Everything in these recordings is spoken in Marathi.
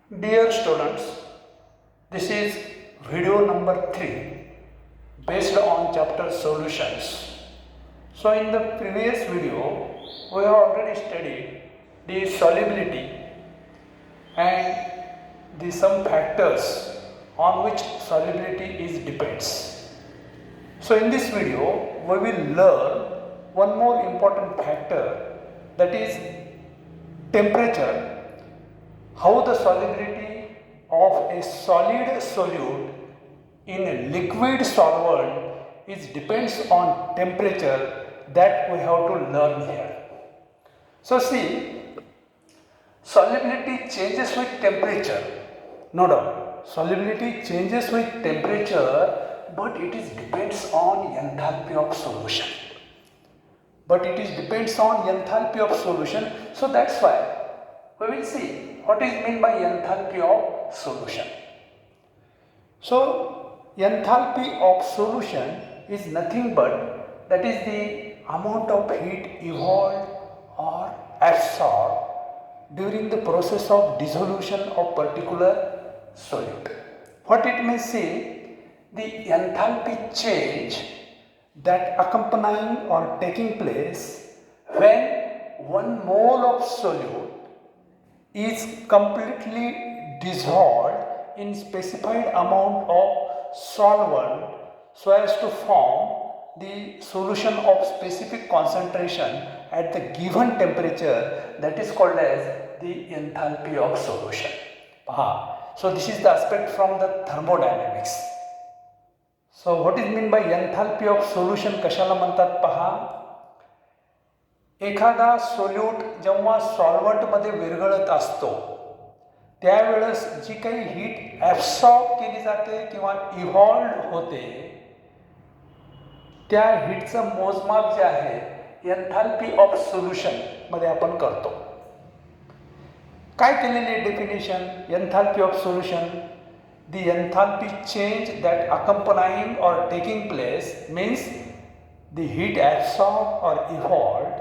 Dear students, this is video number 3 based on chapter solutions. So in the previous video, we have already studied the solubility and the some factors on which solubility is depends. So in this video, we will learn one more important factor, that is temperature, how the solubility of a solid solute in a liquid solvent is depends on temperature, that we have to learn here. So see, solubility changes with temperature, no doubt. Solubility changes with temperature, but it is depends on enthalpy of solution. So that's why we will see what is meant by enthalpy of solution. So enthalpy of solution is nothing but that is the amount of heat evolved or absorbed during the process of dissolution of particular solute. What it means, see, the enthalpy change that accompanying or taking place when 1 mole of solute is completely dissolved in specified amount of solvent so as to form the solution of specific concentration at the given temperature, that is called as the enthalpy of solution. So this is the aspect from the thermodynamics. So what is mean by enthalpy of solution कशाला म्हणतात पहा. एखादा सोल्यूट जेव्हा सॉल्व्हंटमध्ये विरघळत असतो त्यावेळेस जी काही हीट ॲब्सॉर्ब केली जाते किंवा इव्हॉल्व होते, त्या हीटचं मोजमाप जे आहे एन्थाल्पी ऑफ सोल्युशन मध्ये आपण करतो. काय केलेले definition enthalpy of solution? The enthalpy change that accompanying or taking place means the heat absorbed or evolved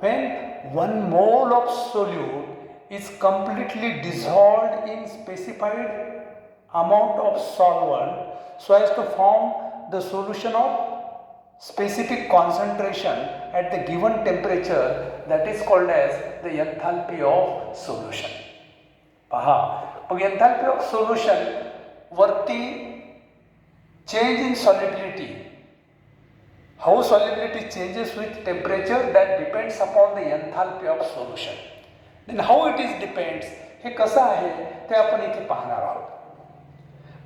when 1 mole of solute is completely dissolved in specified amount of solvent so as to form the solution of specific concentration at the given temperature, that is called as the enthalpy of solution. पहा, मग enthalpy of solution वरती change in solubility, how solubility changes with temperature, that depends upon the enthalpy of solution. Then how it is depends, हे कसं आहे ते आपण इथे पाहणार आहोत.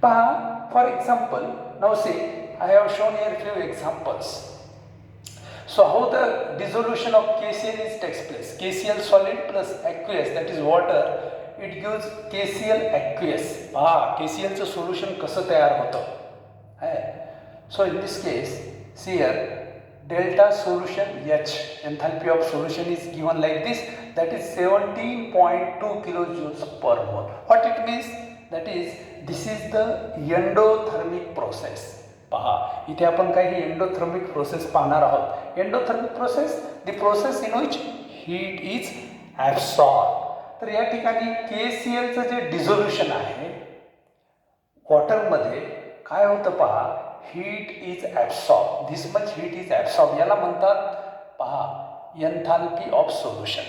पहा, for example, now say I have shown here few examples. So how the dissolution of KCl takes place? KCl solid plus aqueous, that is water, it gives KCl aqueous. KCl चं सोल्युशन कसं तयार होतं. So in this case, see here, delta solution H, enthalpy of solution is given like this, that is 17.2 kilojoules per mole. What it means? That is, this is the endothermic process. पहा, इथे आपण काही endothermic process पाहणार आहोत. Endothermic process, the process in which heat is absorbed. तर या ठिकाणी KCl चं जे डिझोल्युशन आहे वॉटरमध्ये काय होतं पहा, heat is absorb, this much heat is absorb, याला म्हणतात पहा एन्थाल्पी ऑफ सोल्युशन.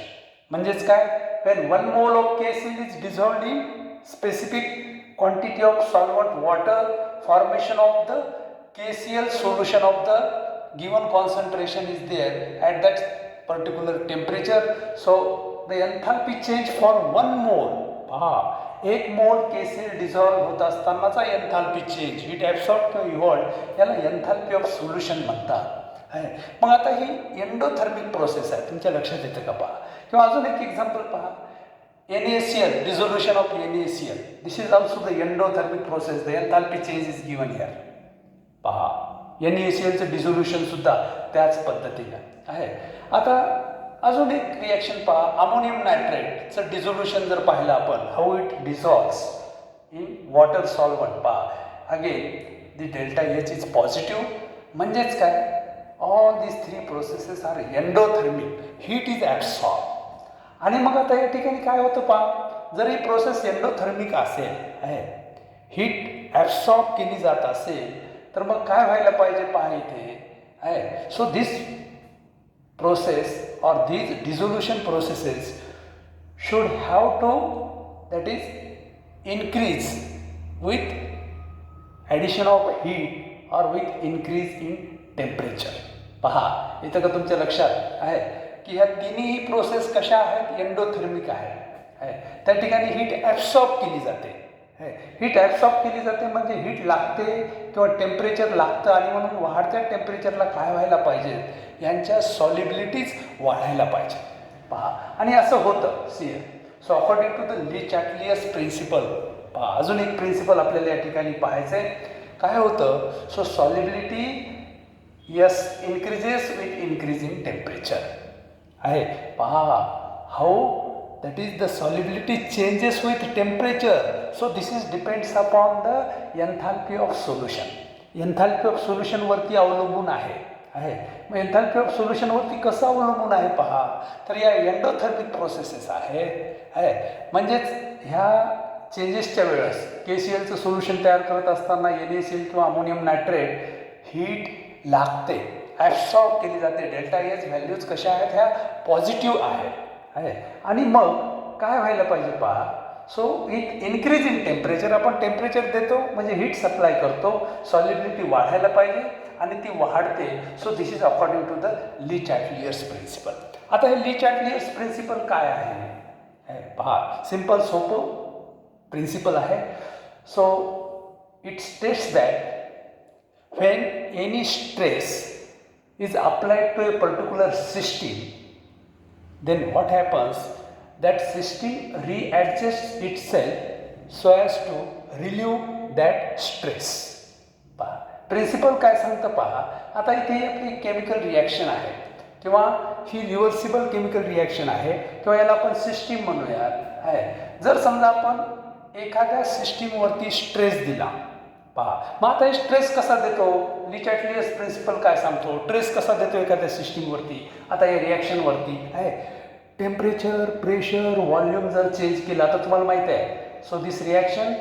म्हणजेच काय, when 1 mole of KCl is dissolved in specific quantity of solvent water, formation of the KCl solution of the given concentration is there at that particular temperature. So the enthalpy change for 1 mole, पहा 1 मोल KCl डिझॉल्व होत असतानाचा एन्थाल्पी चेंज, हीट ॲब्सॉर्ब किंवा इव्हॉल्व, याला एन्थाल्पी ऑफ सोल्युशन म्हणतात. मग आता ही एंडोथर्मिक प्रोसेस आहे, तुमच्या लक्षात येतं का पहा. किंवा अजून एक एक्झाम्पल पहा, NaCl, dissolution of NaCl, this is also the endothermic process, the enthalpy change is given here. पहा, NaCl चं डिझोल्युशन सुद्धा त्याच पद्धतीने आहे. आता अजून एक रिॲक्शन पहा, अमोनियम नायट्रेटचं डिझोल्युशन जर पाहिलं आपण, how it dissolves in water solvent, पहा again the delta H is positive. म्हणजेच काय, all these 3 processes are endothermic, heat is absorbed. आणि मग आता या ठिकाणी काय होतं पहा, जर ही प्रोसेस एंडोथर्मिक असेल आहे, हीट ॲब्सॉर्ब केली जात असेल, तर मग काय व्हायला पाहिजे पहा इथे आहे. So this process or these dissolution processes should have to, that is, increase with addition of heat or with increase in temperature. पहा इथं का तुमच्या लक्षात आहे की ह्या तिन्ही प्रोसेस कशा आहेत, एंडोथर्मिक आहे. त्या ठिकाणी हीट ॲब्सॉर्ब केली जाते. हीट ॲब्सॉर्ब केली जाते म्हणजे हीट लागते किंवा टेम्परेचर लागतं, आणि म्हणून वाढत्या टेम्परेचरला काय व्हायला पाहिजे, यांच्या सॉलिबिलिटीज वाढायला पाहिजे पहा. आणि असं होतं सी. So according to the Le Chatelier's principle पहा, अजून एक प्रिन्सिपल आपल्याला या ठिकाणी पाहायचं आहे. काय होतं, so solubility yes increases with increasing temperature आहे पहा. How, that is the solubility changes with temperature. So this is depends upon the enthalpy of solution. Enthalpy of solution वरती अवलंबून आहे. मग एन्थॅल्पी ऑफ सोल्युशनवरती कसं अवलंबून आहे पहा, तर या एंडोथर्मिक प्रोसेसेस आहे. म्हणजेच ह्या चेंजेसच्या वेळेस KClचं सोल्युशन तयार करत असताना NaCl किंवा अमोनियम नायट्रेट हीट लागते, ॲब्सॉर्ब केली जाते. डेल्टा एच व्हॅल्यूज कशा आहेत, ह्या पॉझिटिव्ह आहे. आणि मग काय व्हायला पाहिजे पहा, so with increase in temperature, आपण टेम्परेचर देतो म्हणजे हीट सप्लाय करतो, सॉलिबिलिटी वाढायला पाहिजे आणि ती वाढते. So this is according to the Le Chatelier's principle. आता हे ली-चॅटलियस प्रिन्सिपल काय आहे पहा, सिम्पल सोपं प्रिन्सिपल आहे. So it states that when any stress is applied to a particular system, then what happens, that system readjusts itself so as to relieve that stress. पहा प्रिन्सिपल काय सांगतं पहा. आता इथे आपली केमिकल रिॲक्शन आहे किंवा ही रिव्हर्सिबल केमिकल रिॲक्शन आहे किंवा याला आपण सिस्टीम म्हणूयात आहे. जर समजा आपण एखाद्या सिस्टीमवरती स्ट्रेस दिला पहा, मग आता हे स्ट्रेस कसा देतो, ली-चॅटलियस प्रिन्सिपल काय सांगतो, स्ट्रेस कसा देतो एखाद्या सिस्टीमवरती. आता या रिॲक्शनवरती आहे टेम्परेचर, प्रेशर, व्हॉल्यूम जर चेंज केला तर तुम्हाला माहीत आहे. So this reaction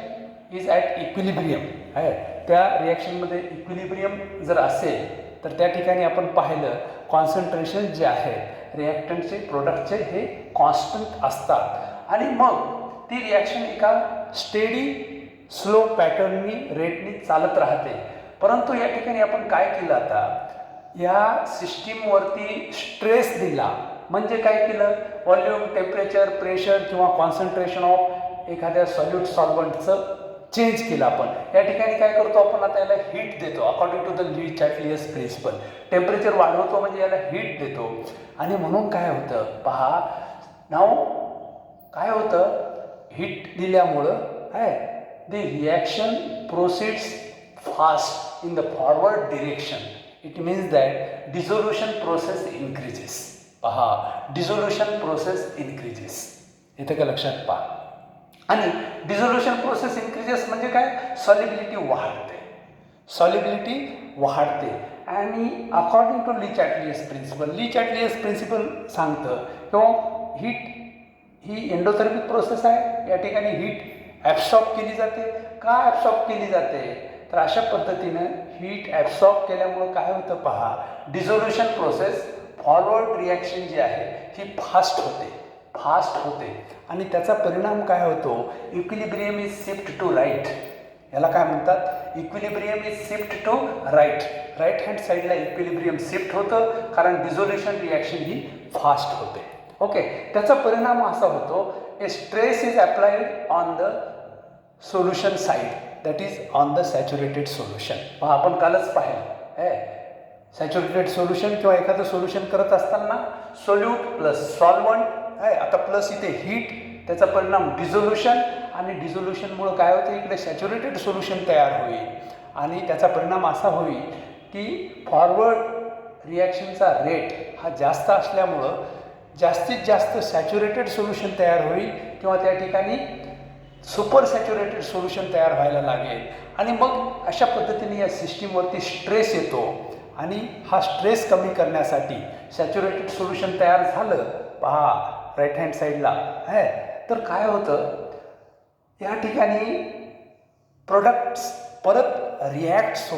is at equilibrium आहे. त्या रिॲक्शनमध्ये इक्विलिब्रियम जर असेल तर त्या ठिकाणी आपण पाहिलं कॉन्सन्ट्रेशन जे आहे रिॲक्टंटचे, प्रोडक्टचे हे कॉन्स्टंट असतात आणि मग ती रिॲक्शन एका स्टेडी स्लो पॅटर्ननी रेटनी चालत राहते. परंतु या ठिकाणी आपण काय केलं, आता या सिस्टीमवरती स्ट्रेस दिला म्हणजे काय केलं, व्हॉल्यूम, टेम्परेचर, प्रेशर किंवा कॉन्सन्ट्रेशन ऑफ एखाद्या सॉल्यूट सॉल्वंटचं चेंज केलं आपण. या ठिकाणी काय करतो आपण, आता याला हीट देतो according to the Le Chatelier's principle. Temperature वाढवतो म्हणजे याला हीट देतो आणि म्हणून काय होतं पहा, नाव काय होतं, हीट दिल्यामुळं आहे the reaction proceeds fast in the forward direction. It means that dissolution process increases. पहा, dissolution process increases. इथे का लक्षात पहा. आणि डिझोल्युशन प्रोसेस इन्क्रीजेस म्हणजे काय, सॉलिबिलिटी वाढते, सॉलिबिलिटी वाढते. आणि अकॉर्डिंग टू ली-चॅटलियस प्रिन्सिपल, ली-चॅटलियस प्रिन्सिपल सांगतं किंवा हीट ही एंडोथर्मिक प्रोसेस आहे. या ठिकाणी हीट ॲब्सॉर्ब केली जाते. का ॲब्सॉर्ब केली जाते, तर अशा पद्धतीनं हीट ॲब्सॉर्ब केल्यामुळं काय होतं पहा, डिझोल्युशन प्रोसेस फॉरवर्ड रिॲक्शन जी आहे ही फास्ट होते आणि त्याचा परिणाम काय होतो, equilibrium is shift to right. याला काय म्हणतात, equilibrium is shift to right. Right hand साईडला इक्विलिब्रियम शिफ्ट होतं कारण डिझोल्युशन रिॲक्शन ही फास्ट होते. ओके, त्याचा परिणाम असा होतो, a stress is applied on the solution side, that is on the saturated solution. पहा आपण कालच पाहिलं सॅच्युरेटेड सोल्युशन किंवा एखादं सोल्युशन करत असताना सोल्यूट प्लस सॉल्वंट आहे. आता प्लस इथे हीट, त्याचा परिणाम डिझोल्युशन आणि डिझोल्युशनमुळं काय होतं, इकडे सॅच्युरेटेड सोल्युशन तयार होईल आणि त्याचा परिणाम असा होईल की फॉरवर्ड रिॲक्शनचा रेट हा जास्त असल्यामुळं जास्तीत जास्त सॅच्युरेटेड सोल्युशन तयार होईल किंवा त्या ठिकाणी सुपर सॅच्युरेटेड सोल्युशन तयार व्हायला लागेल आणि मग अशा पद्धतीने या सिस्टीमवरती स्ट्रेस येतो आणि हा स्ट्रेस कमी करण्यासाठी सॅच्युरेटेड सोल्युशन तयार झालं पहा, राईट हँड साईडला आहे. तर काय होतं या ठिकाणी प्रोडक्ट्स परत रिॲक्ट्स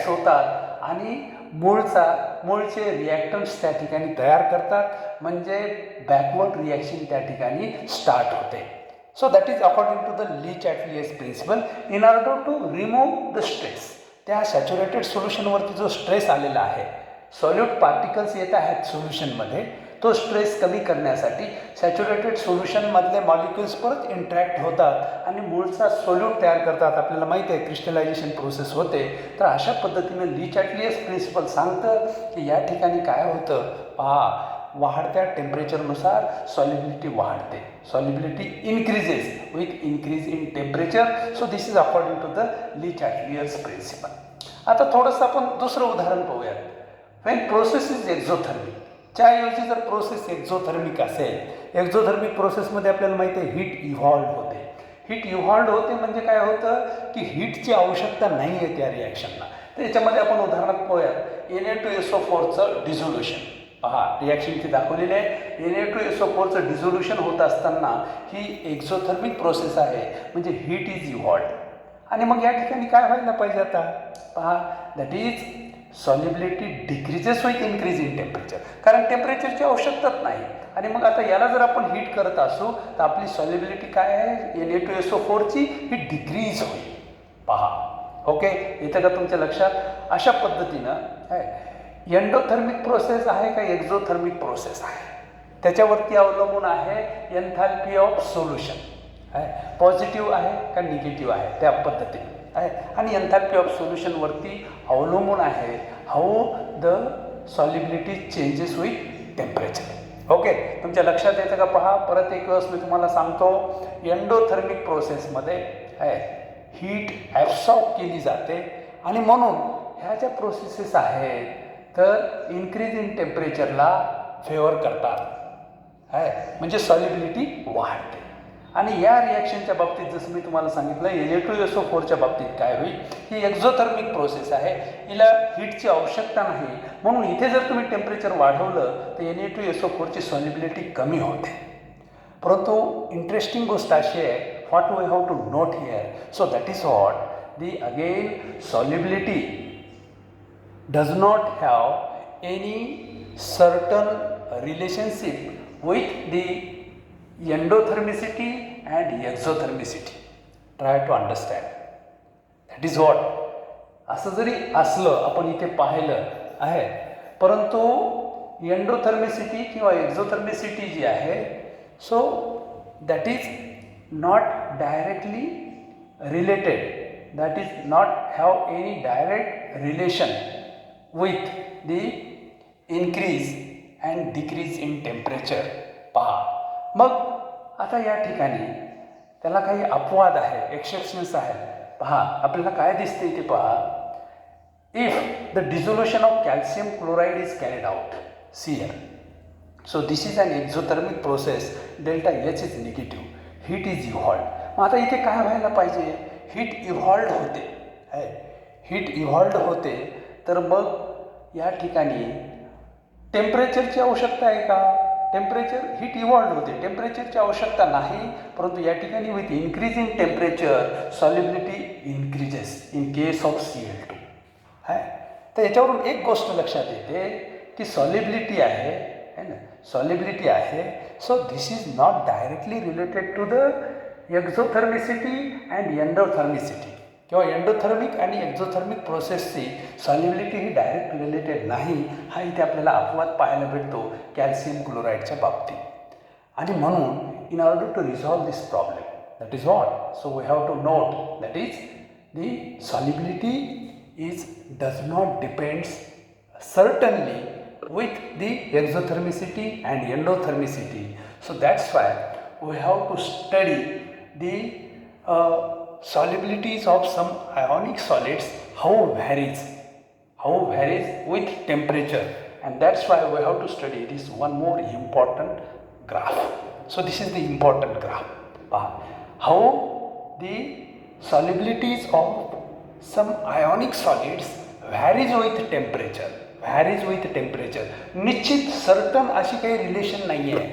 होतात आणि मूळचे रिॲक्टन्स त्या ठिकाणी तयार करतात, म्हणजे बॅकवर्ड रिॲक्शन त्या ठिकाणी स्टार्ट होते. So that is according to the Le Chatelier's principle. In order to remove the stress, त्या सॅच्युरेटेड सोल्युशनवरती जो स्ट्रेस आलेला आहे, सॉल्यूट पार्टिकल्स येत आहेत सोल्युशनमध्ये, तो स्ट्रेस कमी करण्यासाठी सॅच्युरेटेड सोल्युशनमधले मॉलिक्युल्स परत इंटरॅक्ट होतात आणि मूळचा सोल्यूट तयार करतात. आपल्याला माहिती आहे क्रिस्टलायझेशन प्रोसेस होते. तर अशा पद्धतीनं ली चॅटलियस प्रिन्सिपल सांगतं की या ठिकाणी काय होतं पहा, वाढत्या टेम्परेचरनुसार सॉलिबिलिटी वाढते, solubility increases with increase in temperature. So this is according to the Le Chatelier's principle. आता थोडंसं आपण दुसरं उदाहरण पाहूयात. वेन प्रोसेस इज एक्झोथर्मिक, त्याऐवजी जर प्रोसेस एक्झोथर्मिक असेल, एक्झोथर्मिक प्रोसेसमध्ये आपल्याला माहिती आहे हीट इव्हॉल्व होते. हीट इव्हॉल्व होते म्हणजे काय होतं की हीटची आवश्यकता नाही आहे त्या रिॲक्शनला. तर याच्यामध्ये आपण उदाहरणात पाहूयात Na2SO4चं डिझोल्युशन. पहा रिॲक्शन इथे दाखवलेली आहे. Na2SO4चं डिझोल्युशन होत असताना ही एक्झोथर्मिक प्रोसेस आहे, म्हणजे हीट इज इव्हॉल्व. आणि मग या ठिकाणी काय व्हायला पाहिजे आता पहा, that is solubility decreases with increase in temperature, कारण टेम्परेचरची आवश्यकताच नाही. आणि मग आता याला जर आपण हीट करत असू तर आपली सॉलिबिलिटी काय आहे Na2SO4ची ही डिक्रीज होईल. पहा ओके, इथं का तुमच्या लक्षात. अशा पद्धतीनं आहे एंडोथर्मिक प्रोसेस आहे का एक्झोथर्मिक प्रोसेस आहे, त्याच्यावरती अवलंबून आहे एन्थॅल्पी ऑफ सोल्युशन आहे, पॉझिटिव्ह आहे का निगेटिव्ह आहे त्या पद्धतीने आहे. आणि एन्थॅल्पी ऑफ सोल्युशनवरती अवलंबून आहे how the solubility changes with temperature. Okay, तुमच्या लक्षात येतं का पहा. परत एक वेळेस मी तुम्हाला सांगतो, एंडोथर्मिक प्रोसेसमध्ये आहे हीट ॲब्सॉर्ब केली जाते आणि म्हणून ह्या ज्या प्रोसेसेस आहेत तर इन्क्रीज इन टेम्परेचरला फेवर करतात आहे, म्हणजे सॉलिबिलिटी वाढते. आणि या रिॲक्शनच्या बाबतीत जसं मी तुम्हाला सांगितलं Na2SO4च्या बाबतीत काय होईल, ही एक्झोथर्मिक प्रोसेस आहे, हिला हीटची आवश्यकता नाही, म्हणून इथे जर तुम्ही टेम्परेचर वाढवलं तर Na2SO4ची सॉलिबिलिटी कमी होते. परंतु इंटरेस्टिंग गोष्ट अशी आहे, what we have to note here. So that is what the again solubility does not have any certain relationship with the endothermicity and exothermicity. Try to understand. That is what. असं जरी असलं आपण इथे पाहिलं आहे, परंतु एंडोथर्मिसिटी किंवा एक्झोथर्मिसिटी जी आहे, so that is not directly related, that is not have any direct relation with the increase and decrease in temperature. पहा मग आता या ठिकाणी त्याला काही अपवाद आहे, एक्सेप्शन्स आहेत. पहा आपल्याला काय दिसते इथे पहा, if the dissolution of calcium chloride is carried out see here. So this is an exothermic process, delta H is negative, heat is evolve. मग आता इथे काय व्हायला पाहिजे, हीट इव्हॉल्व होते आहे, हीट इव्हॉल्व होते. तर मग या ठिकाणी टेम्परेचरची आवश्यकता आहे का, टेम्परेचर हीट इव्हॉल्व होते, टेम्परेचरची आवश्यकता नाही. परंतु या ठिकाणी with increase in temperature solubility increases in case of Cl2 आहे. तर याच्यावरून एक गोष्ट लक्षात येते की सॉलिबिलिटी आहे ना, सॉलिबिलिटी आहे. So this is not directly related to the exothermicity and endothermicity, किंवा एंडोथर्मिक आणि एक्झोथर्मिक प्रोसेसची सॉलिबिलिटी ही डायरेक्ट रिलेटेड नाही. हा इथे आपल्याला अपवाद पाहायला भेटतो कॅल्शियम क्लोराईडच्या बाबतीत. आणि म्हणून in order to resolve this problem, that is what, so we have to note that is the solubility is does not depends certainly with the exothermicity and endothermicity. So that's why we have to study the solubilities of some ionic solids, how varies with temperature, and that's why we have to study this one more important graph. So this is the important graph. How the solubilities of some ionic solids varies with temperature. Varies with temperature. निश्चित सर्टन अशी काही रिलेशन नाही आहे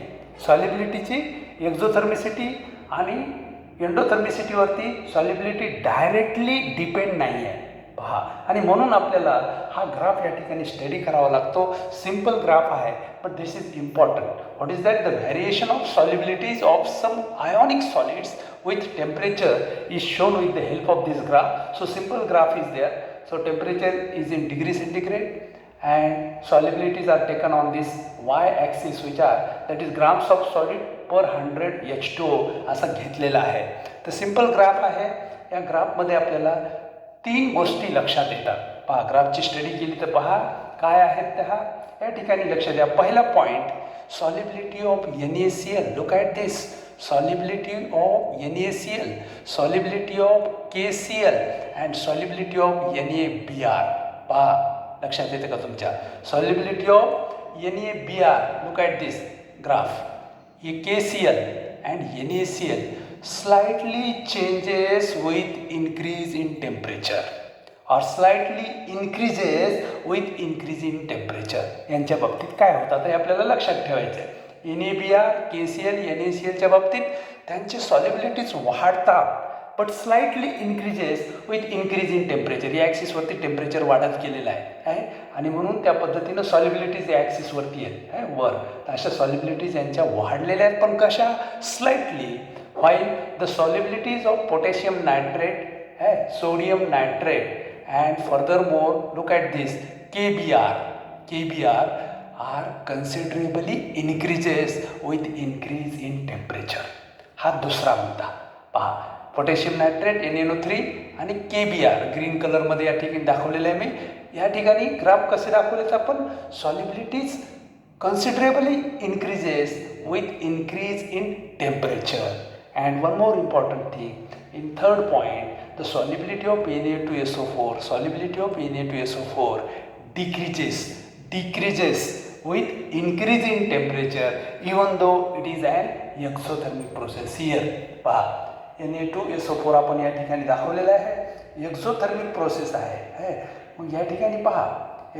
सॉलिबिलिटीची एक्झोथर्मिसिटी आणि एंडोथर्मिसिटीवरती. सॉलिबिलिटी डायरेक्टली डिपेंड नाही आहे पहा. आणि म्हणून आपल्याला हा ग्राफ या ठिकाणी स्टडी करावा लागतो. सिम्पल ग्राफ आहे but this is important. What is that? The variation of solubilities of some ionic solids with temperature is shown with the help of this graph. So simple graph is there. So temperature is in degree centigrade and solubilities are taken on this y axis which are that is grams of solid per 100 H2O असा घेतलेला आहे. तर सिंपल ग्राफ आहे. या ग्राफमध्ये आपल्याला 3 गोष्टी लक्षात येतात. पहा ग्राफची स्टडी केली तर पहा काय आहेत त्या या ठिकाणी लक्ष द्या. पहिला point solubility of NaCl. Look at this. Solubility of NaCl, solubility of KCl and solubility of NaBr. पहा लक्षात येते का तुमच्या? solubility of NaBr. Look at this graph. ये KCl and NaCl slightly changes with increase in temperature or slightly increases with increase in temperature. यांच्या बाबतीत काय होतं ते आपल्याला लक्षात ठेवायचं आहे. NaBr, KCl, NaClच्या बाबतीत त्यांचे सॉलिबिलिटीज वाढतात but slightly increases with increase in temperature. या ॲक्सिसवरती टेम्परेचर वाढत केलेलं आहे आणि म्हणून त्या पद्धतीनं सॉलिबिलिटीज या ॲक्सिसवरती आहे वर. तर अशा सॉलिबिलिटीज यांच्या वाढलेल्या आहेत पण कशा? Slightly. While the solubilities of potassium nitrate sodium nitrate and further more look at this KBr are considerably increases with increase in temperature. हा दुसरा मुद्दा पहा. पोटॅशियम नायट्रेट NaNO3 आणि KBr ग्रीन कलरमध्ये या ठिकाणी दाखवलेलं आहे मी. या ठिकाणी ग्राफ कसे दाखवले तर आपण solubilities considerably increases with increase in temperature. And one more important thing in third point the solubility of Na2SO4 solubility of Na2SO4 decreases with increase in temperature even though it is an exothermic process. Here पहा Na2SO4 आपण या ठिकाणी दाखवलेला आहे. एक्झोथर्मिक प्रोसेस आहे. मग या ठिकाणी पहा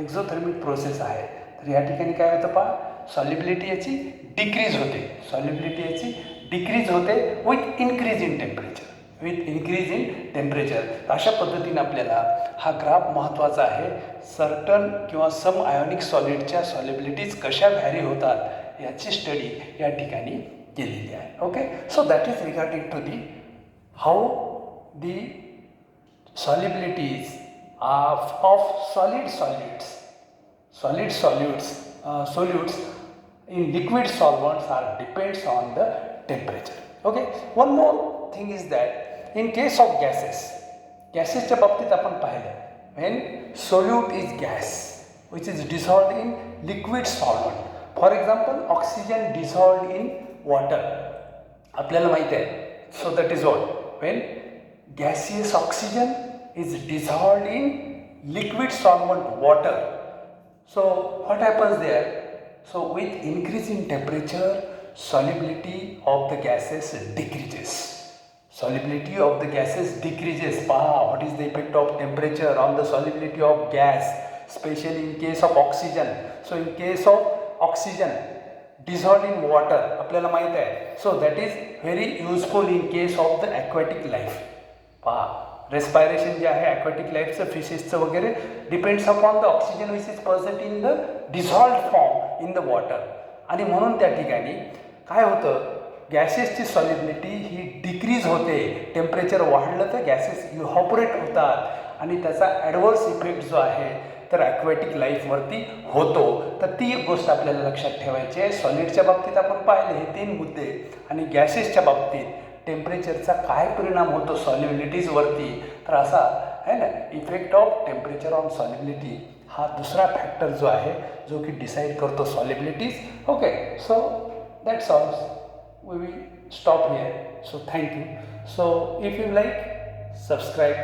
एक्झोथर्मिक प्रोसेस आहे तर या ठिकाणी काय होतं पहा सॉलिबिलिटी याची डिक्रीज होते. सॉलिबिलिटी याची डिक्रीज होते विथ इन्क्रीज इन टेम्परेचर. अशा पद्धतीने आपल्याला हा ग्राफ महत्त्वाचा आहे. सर्टन किंवा सम आयोनिक सॉलिडच्या सॉलिबिलिटीज कशा व्हॅरी होतात याची स्टडी या ठिकाणी केलेली आहे. Okay. So that is regarding to the how the solubilities of solutes in liquid solvents are depends on the temperature. Okay. One more thing is that in case of gasesच्या बाबतीत आपण पाहिलं when solute is gas which is dissolved in liquid solvent. For example, oxygen dissolved in water. आपल्याला माहिती आहे. So that is what when gaseous oxygen is dissolved in liquid solvent water. So what happens there? So with increase in temperature, solubility of the gases decreases. Solubility of the gases decreases. What is the effect of temperature on the solubility of gas, especially in case of oxygen? So in case of oxygen dissolved in water, आपल्याला माहित आहे. So that is very useful in case of the aquatic life. Respiration जे आहे ॲक्वॅटिक लाईफचं फिशेसचं वगैरे depends upon the oxygen which is present in the dissolved form in the water. आणि म्हणून त्या ठिकाणी काय होतं गॅसेसची सॉलिबिलिटी ही डिक्रीज होते. टेम्परेचर वाढलं तर गॅसेस इव्हॉपरेट होतात आणि त्याचा ॲडवर्स इफेक्ट जो आहे तर ॲक्वॅटिक लाईफवरती होतो. तर ती एक गोष्ट आपल्याला लक्षात ठेवायची आहे. सॉलिडच्या बाबतीत आपण पाहिले हे 3 मुद्दे आणि गॅसेसच्या बाबतीत टेम्परेचरचा काय परिणाम होतो सॉलिबिलिटीजवरती. तर असा आहे ना effect of temperature on solubility हा दुसरा फॅक्टर जो आहे जो की डिसाईड करतो solubilities. Okay. So that's all. We will stop here. So thank you. So if you like subscribe